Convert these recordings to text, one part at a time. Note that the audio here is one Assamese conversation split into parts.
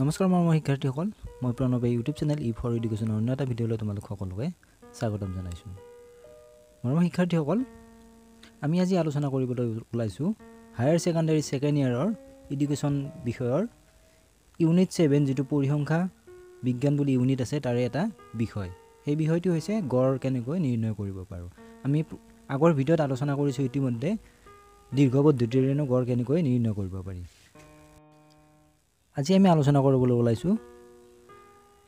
নমস্কাৰ মৰমৰ শিক্ষাৰ্থীসকল, মই প্ৰণৱে ইউটিউব চেনেল ই ফৰ এডুকেশ্যনৰ অন্য এটা ভিডিঅ'লৈ তোমালোক সকলোকে স্বাগতম জনাইছোঁ। মৰমৰ শিক্ষাৰ্থীসকল, আমি আজি আলোচনা কৰিবলৈ ওলাইছোঁ হায়াৰ ছেকেণ্ডাৰী ছেকেণ্ড ইয়াৰৰ এডুকেশ্যন বিষয়ৰ ইউনিট 7 যিটো পৰিসংখ্যা বিজ্ঞান বুলি ইউনিট আছে তাৰে এটা বিষয়। সেই বিষয়টো হৈছে গড় কেনেকৈ নিৰ্ণয় কৰিব পাৰোঁ। আমি আগৰ ভিডিঅ'ত আলোচনা কৰিছোঁ ইতিমধ্যে দীৰ্ঘ পদ্ধতিৰেনো গড় কেনেকৈ নিৰ্ণয় কৰিব পাৰি। আজি আমি আলোচনা কৰিবলৈ ওলাইছোঁ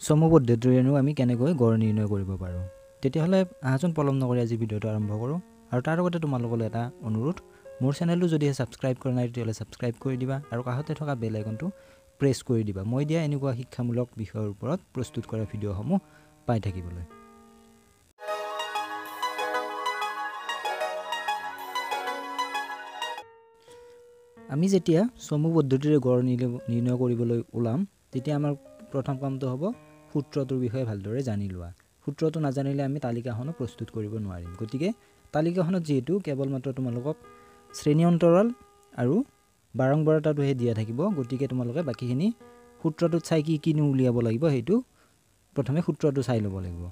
চমু পদ্ধতিৰেনো আমি কেনেকৈ গড় নিৰ্ণয় কৰিব পাৰোঁ। তেতিয়াহ'লে আহাচোন পলম নকৰি আজি ভিডিঅ'টো আৰম্ভ কৰোঁ। আৰু তাৰ আগতে তোমালোকলৈ এটা অনুৰোধ, মোৰ চেনেলটো যদিহে ছাবস্ক্ৰাইব কৰা নাই তেতিয়াহ'লে ছাবস্ক্ৰাইব কৰি দিবা আৰু কাষতে থকা বেল আইকনটো প্ৰেছ কৰি দিবা, মই দিয়া এনেকুৱা শিক্ষামূলক বিষয়ৰ ওপৰত প্ৰস্তুত কৰা ভিডিঅ'সমূহ পাই থাকিবলৈ। আমি যেতিয়া চমু পদ্ধতিৰে গড় নিৰ্ণয় কৰিবলৈ ওলাম তেতিয়া আমাৰ প্ৰথম কামটো হ'ব সূত্ৰটোৰ বিষয়ে ভালদৰে জানি লোৱা। সূত্ৰটো নাজানিলে আমি তালিকাখনো প্ৰস্তুত কৰিব নোৱাৰিম। গতিকে তালিকাখনত যিহেতু কেৱল মাত্ৰ তোমালোকক শ্ৰেণী অন্তৰাল আৰু বাৰম্বাৰতাটোহে দিয়া থাকিব, গতিকে তোমালোকে বাকীখিনি সূত্ৰটোত চাই কিনো উলিয়াব লাগিব সেইটো প্ৰথমে সূত্ৰটো চাই ল'ব লাগিব।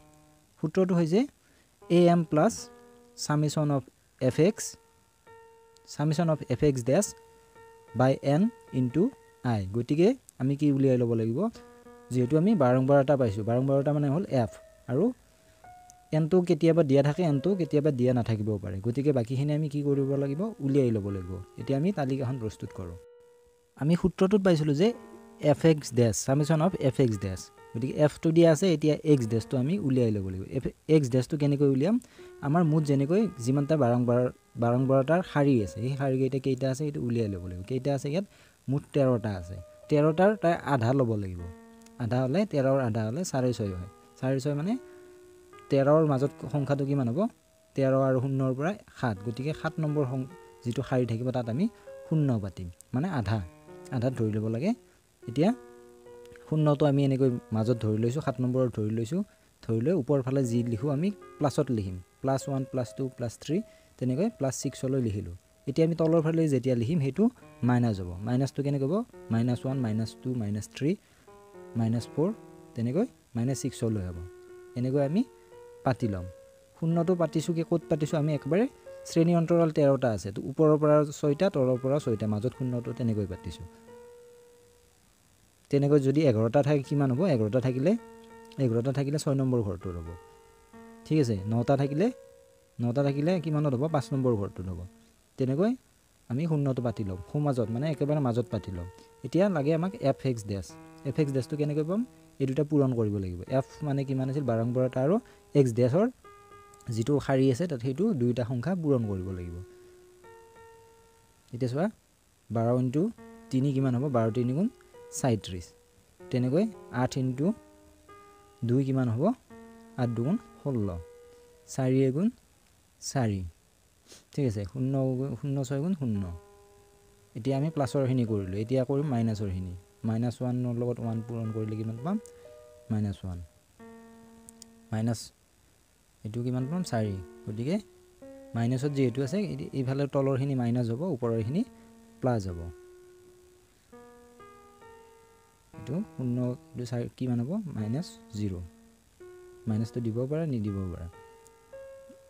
সূত্ৰটো হৈছে AM plus summation of fx dash by n into i। গতিকে আমি কি উলিয়াই ল'ব লাগিব, যিহেতু আমি বাৰম্বাৰতা পাইছোঁ, বাৰম্বাৰতা মানে হ'ল f, আৰু nটো কেতিয়াবা দিয়া থাকে, nটো কেতিয়াবা দিয়া নাথাকিবও পাৰে। গতিকে বাকীখিনি আমি কি কৰিব লাগিব, উলিয়াই ল'ব লাগিব। এতিয়া আমি তালিকাখন প্ৰস্তুত কৰোঁ। আমি সূত্ৰটোত পাইছিলোঁ যে fx ডেছ সামেশ্যন অফ fx ডেছ, গতিকে fটো দিয়া আছে, এতিয়া x ডেছটো আমি উলিয়াই ল'ব লাগিব। x ডেছটো কেনেকৈ উলিয়াম, আমাৰ মুঠ যেনেকৈ যিমানটা বাৰম্বাৰতাৰ শাৰী আছে সেই শাৰীকেইটা কেইটা আছে সেইটো উলিয়াই ল'ব লাগিব। কেইটা আছে ইয়াত, মুঠ 13টা আছে। 13টাৰ তাই আধা ল'ব লাগিব। আধা হ'লে 13ৰ আধা হ'লে 6.5 হয়। 6.5 মানে 13ৰ মাজত সংখ্যাটো কিমান হ'ব, 13 আৰু 0ৰ পৰা 7, গতিকে 7 নম্বৰ যিটো শাৰী থাকিব তাত আমি 0 পাতিম, মানে আধাত ধৰি ল'ব লাগে। এতিয়া 0টো আমি এনেকৈ মাজত ধৰি লৈছোঁ, 7 নম্বৰত ধৰি লৈছোঁ, ধৰি লৈ ওপৰ ফালে যি লিখোঁ আমি প্লাছত লিখিম, +1 +2 +3 তেনেকৈ +6লৈ লিখিলোঁ। এতিয়া আমি তলৰ ফালে যেতিয়া লিখিম সেইটো মাইনাছ হ'ব। মাইনাছটো কেনেকৈ হ'ব, -1 -2 -3 -4 তেনেকৈ -6লৈ হ'ব। এনেকৈ আমি পাতি ল'ম। 0টো পাতিছোঁ কি ক'ত পাতিছোঁ, আমি একেবাৰে শ্ৰেণী অন্তৰাল 13টা আছে, তো ওপৰৰ পৰা 6টা, তলৰ পৰা 6টা, মাজত 0টো তেনেকৈ পাতিছোঁ। তেনেকৈ যদি 11টা থাকে কিমান হ'ব, 11টা থাকিলে 6 নম্বৰ ঘৰটোৰ হ'ব। ঠিক আছে, 9টা থাকিলে কিমানত হ'ব, 5 নম্বৰ ঘৰটোত হ'ব। তেনেকৈ আমি 0টো পাতি ল'ম, সোঁমাজত মানে একেবাৰে মাজত পাতি ল'ম। এতিয়া লাগে আমাক fx ডেছটো কেনেকৈ পাম, এই দুটা পূৰণ কৰিব লাগিব। f মানে কিমান আছিল, বাৰম্বাৰতা, আৰু x ডেছৰ যিটো শাৰী আছে তাত সেইটো দুয়োটা সংখ্যা পূৰণ কৰিব লাগিব। এতিয়া চোৱা, 12 × 3 কিমান হ'ব, 12 × 3 = 37। তেনেকৈ 8 × 2 কিমান হ'ব, 8 × 2 = 16, 4 × 4। ঠিক আছে, 0 6 × 0। এতিয়া আমি প্লাছৰখিনি কৰিলোঁ, এতিয়া কৰিম মাইনাছৰখিনি। -1ৰ লগত 1 পূৰণ কৰিলে কিমান পাম, -1 মাইনাছ এইটো কিমান পাম, 4। গতিকে মাইনাছত যিহেতু আছে এইফালে তলৰখিনি মাইনাছ হ'ব, ওপৰৰখিনি প্লাছ হ'ব। এইটো 0 কিমান হ'ব, -0। মাইনাছটো দিব পাৰা, নিদিব পাৰা।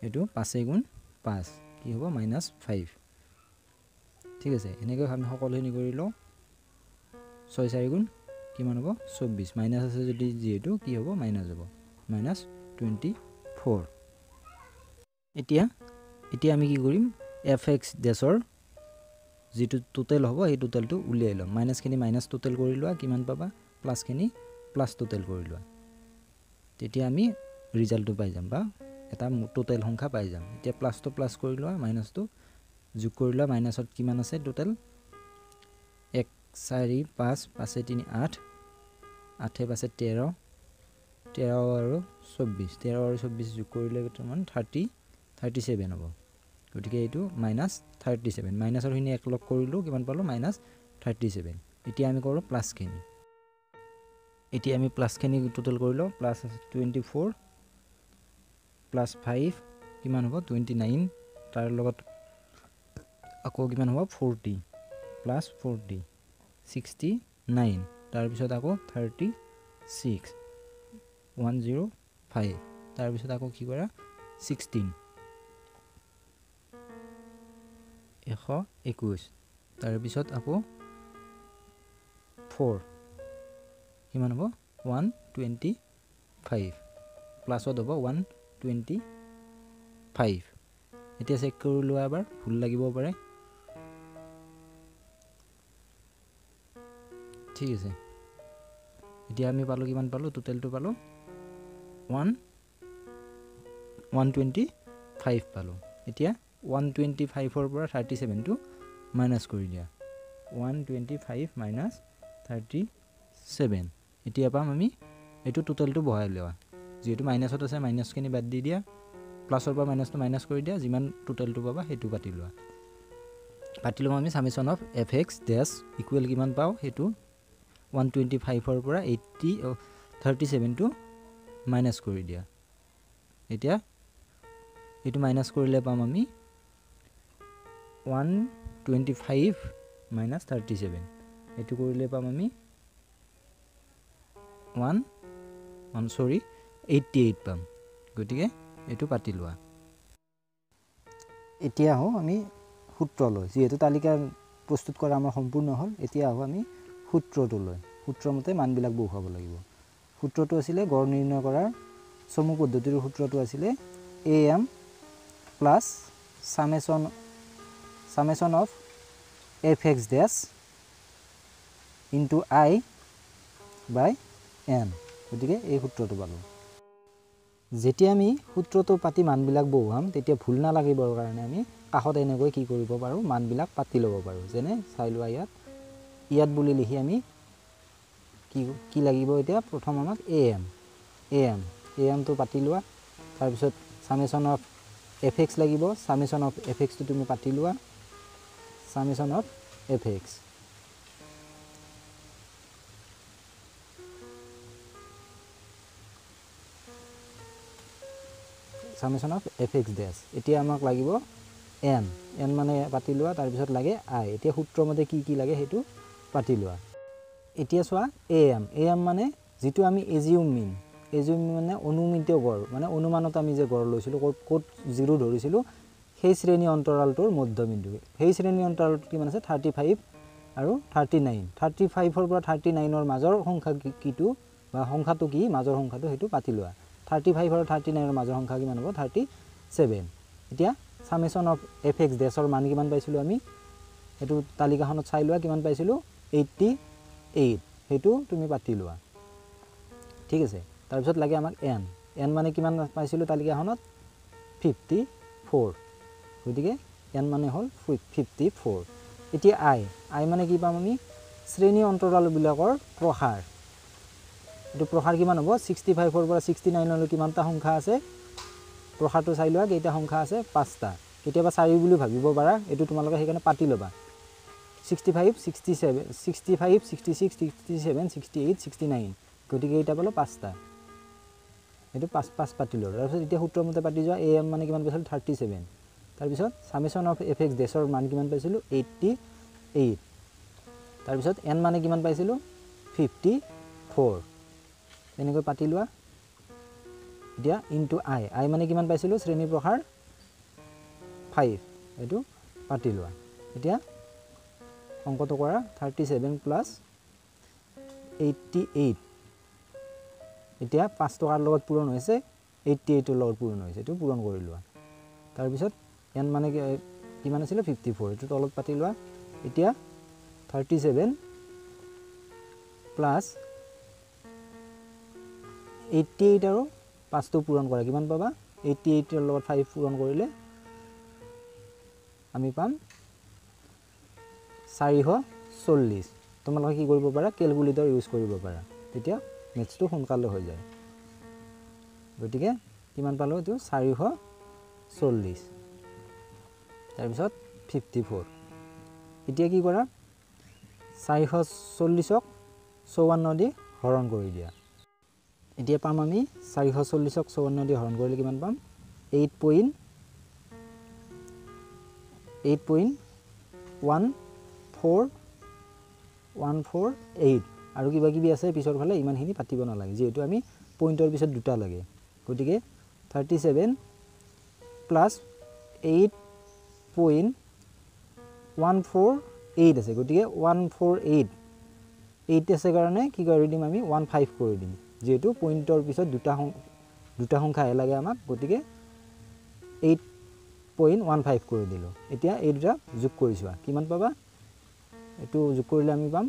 এইটো 5 × 5 কি হ'ব, -5। ঠিক আছে, এনেকৈ আমি সকলোখিনি কৰি লওঁ। 6 4 গুণ কিমান হ'ব, 24। মাইনাছ আছে যদি যিহেতু কি হ'ব, মাইনাছ হ'ব, -24। এতিয়া আমি কি কৰিম, fx ডেছৰ যিটো টোটেল হ'ব সেই টোটেলটো উলিয়াই ল'ম। মাইনাছখিনি মাইনাছ টোটেল কৰি লোৱা, কিমান পাবা, প্লাছখিনি প্লাছ টোটেল কৰি লোৱা। তেতিয়া আমি ৰিজাল্টটো পাই যাম, বা এটা টোটেল সংখ্যা পাই যাম। এতিয়া প্লাছটো প্লাছ কৰি লোৱা, মাইনাছটো যোগ কৰি লোৱা। মাইনাছত কিমান আছে টোটেল, 1 4 5 5 3 8, 8 5 13, 13 আৰু 24, 13 আৰু 24 যোগ কৰিলে বৰ্তমান 37 হ'ব। গতিকে এইটো -37। মাইনাছৰখিনি এক লগ কৰিলোঁ, কিমান পালোঁ, -37। এতিয়া আমি কৰোঁ প্লাছখিনি। এতিয়া আমি প্লাছখিনি টোটেল কৰি লওঁ। প্লাছ 24 প্লাছ 5 কিমান হ'ব, 29। তাৰ লগত আকৌ কিমান হ'ব, 40 প্লাছ 40 69। তাৰপিছত আকৌ 36 105 তাৰপিছত আকৌ কি কৰা 16 121 তাৰপিছত আকৌ 4 কিমান হ'ব 125 প্লাছত হ'ব 125 এতিয়া চেক কৰি লোৱা এবাৰ ভুল লাগিব পাৰে ঠিক আছে এতিয়া আমি পালো কিমান পালো টোটালটো পালো 125 পালো এতিয়া 125 ৰ পৰা 37 টো মাইনাস কৰি দিয়া 125 মাইনাস 37 এতিয়া পাম আমি এটো টোটালটো বহাই লওয়া যেটো মাইনাসত আছে মাইনাস কিনি বাদ দি দিয়া প্লাসৰ পৰা মাইনাসটো মাইনাস কৰি দিয়া যিমান টোটালটো পাবা হেতু পাতি লোৱা পাতিলো আমি summation of fx dash equal কিমান পাও হেতু 125 ৰ পৰা 37 টো মাইনাস কৰি দিয়া এতিয়া এটো মাইনাস কৰিলে পাম আমি 125 minus 37 এটো কৰিলে পাম আমি 88 পাম গটিকে এটো পাতি লোৱা এতিয়া হও আমি সূত্ৰ লৈ যেহেতু তালিকা প্ৰস্তুত কৰা আমাৰ সম্পূৰ্ণ হল এতিয়া হও আমি সূত্ৰটো লৈ সূত্ৰ মতে মান বিলাক বহুৱাব লাগিব সূত্ৰটো আছিল গড় নিৰ্ণয় কৰাৰ সমু পদ্ধতিৰ সূত্ৰটো আছিল am plus summation of fx dash into I by n গতিকে এই সূত্ৰটো পালো যেতিয়া আমি সূত্ৰটো পাতি মানবিলাক বহুৱাম তেতিয়া ভুল না লাগিবৰ কাৰণে আমি কাষত এনেকৈ কি কৰিব পাৰো মানবিলাক পাতি লব পাৰো যেনে চাই লোৱা ইয়াত বুলি লিখি আমি কি লাগিব এতিয়া প্ৰথম আমাক am টো পাতি লোৱা তাৰ পিছত summation of fx লাগিব summation of fx টো তুমি পাতি লোৱা summation of fx summation of fx dash এতিয়া আমাক লাগিব n মানে পাতি লোৱা তাৰ পিছত লাগে I এতিয়া সূত্ৰ মতে কি লাগে হেতু পাতি লোৱা এতিয়া সোৱা am মানে যেটো আমি assume মানে অনুমিত গড় মানে অনুমানত আমি যে গড় লৈছিলো কোড 0 ধৰিছিলো সেই শ্ৰেণী অন্তৰালটোৰ মধ্যবিন্দু সেই শ্ৰেণী অন্তৰালটো কিমান আছে 35 আৰু 39 35 ৰ পৰা 39 ৰ মাজৰ সংখ্যা কিটো বা সংখ্যাটো কি মাজৰ সংখ্যাটো হেতু পাতি লোৱা 35 আৰু 39 ৰ মাজৰ সংখ্যা কিমান হ'ব 37 এতিয়া সামেশন অফ fx ড্যাশৰ মান কিমান পাইছিলো আমি হেতু তালিকাখনত চাই লোৱা কিমান পাইছিলো 88 হেতু তুমি পাতি লোৱা ঠিক আছে তাৰ পিছত লাগে আমাক n মানে কিমান পাইছিলো তালিকাখনত 54 গতিকে n মানে হল 54 এতিয়া I মানে কি পাম আমি শ্ৰেণী অন্তৰাল বিলাকৰ প্ৰসাৰ এটো প্ৰসাৰ কিমান হ'ব 65 ৰ পৰা 69 লৈ কিমানটা সংখ্যা আছে প্ৰসাৰটো চাই লোৱা কেইটা সংখ্যা আছে 5টা কেতিয়াবা 4 বুলি ভাবিব পাৰা এটো তোমালোকে হেকানে পাতি লবা 65 67 65 66 67 68 69 গতিকে এটা পালো 5টা এটো 5 পাতি ল তাৰ পিছত এতিয়া সূত্ৰ মতে পাতি যোৱা am মানে কিমান পাইছিল 37 তাৰ পিছত summation of fx ড্যাশৰ মান কিমান পাইছিলো 88 তাৰ পিছত n মানে কিমান পাইছিলো 54 এনেকৈ পাতি লোৱা এতিয়া ইনটু I মানে কিমান পাইছিলো শ্ৰেণী প্ৰসাৰ 5 এটো পাতি লোৱা এতিয়া অংকটো কৰা 37 প্লাস 88 এতিয়া 5 টকাৰ লগত পূৰণ হৈছে 88 ৰ লগত পূৰণ হৈছে এটো পূৰণ কৰি লোৱা তাৰ পিছত n মানে কিমান আছিল 54 এটো তলত পাতি লোৱা এতিয়া 37 প্লাস 88 আৰু 5 টো পূৰণ কৰা কিমান পাবা 88 ৰ লগত 5 পূৰণ কৰিলে আমি পাম 440 তোমালোকে কি কৰিব পাৰা ক্যালকুলেটৰ ইউজ কৰিব পাৰা তেতিয়া মেথছটো সোনকালে হৈ যায় গতিকে কিমান পালো এটো 440 তাৰ পিছত 54 এতিয়া কি কৰা 440ক 54 দি হৰণ কৰি দিয়া এতিয়া পাম আমি 440ক 54 দি হৰণ কৰিলে কিমান পাম 8.14148 আৰু কিবা কিবি আছে পিছৰ ফালে ইমানখিনি পাতিব নালাগে যিহেতু আমি পইণ্টৰ পিছত দুটা লাগে গতিকে 37 প্লাছ 8.148 আছে গতিকে 148 8 আছে কাৰণে কি কৰি দিম আমি 15 কৰি দিম যেহেতু পইণ্টৰ পিছত দুটা সংখ্যা লাগে আমাক গতিকে 8.15 কৰি দিলোঁ এতিয়া এই দুটা যোগ কৰিছো কিমান পাবা এটো যোগ কৰিলে আমি পাম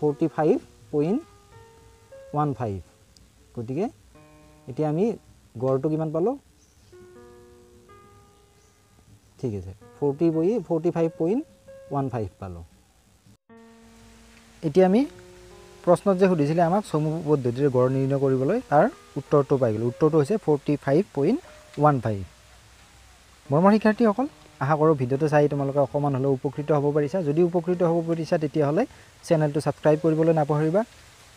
45.15 গতিকে এতিয়া আমি গড়টো কিমান পালো ঠিক আছে 45.15 পালো এতিয়া আমি প্ৰশ্নত যে সুধিছিলে আমাক সমূহ পদ্ধতিৰে গড় নিৰ্ণয় কৰিবলৈ তাৰ উত্তৰটো পাই গলো উত্তৰটো হৈছে 45.15 মৰমৰ শিক্ষাৰ্থীসকল আশা কৰোঁ ভিডিঅ'টো চাই তোমালোকে অকমান হলেও উপকৃত হ'ব পাৰিছা যদি উপকৃত হ'ব পাৰিছা তেতিয়া হলে চেনেলটো সাবস্ক্ৰাইব কৰিবলৈ নাপাহৰিবা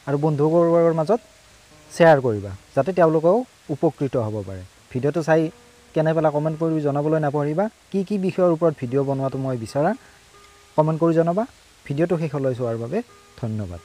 আৰু বন্ধুবৰ্গৰ মাজত শ্বেয়াৰ কৰিবা যাতে তেওঁলোকেও উপকৃত হ'ব পাৰে ভিডিঅ'টো চাই কেনে পালা কমেন্ট কৰি জনাবলৈ নাপাহৰিবা কি কি বিষয়ৰ ওপৰত ভিডিঅ' বনোৱাটো মই বিচাৰা কমেন্ট কৰি জনাবা ভিডিঅ'টো শেষলৈ চোৱাৰ বাবে ধন্যবাদ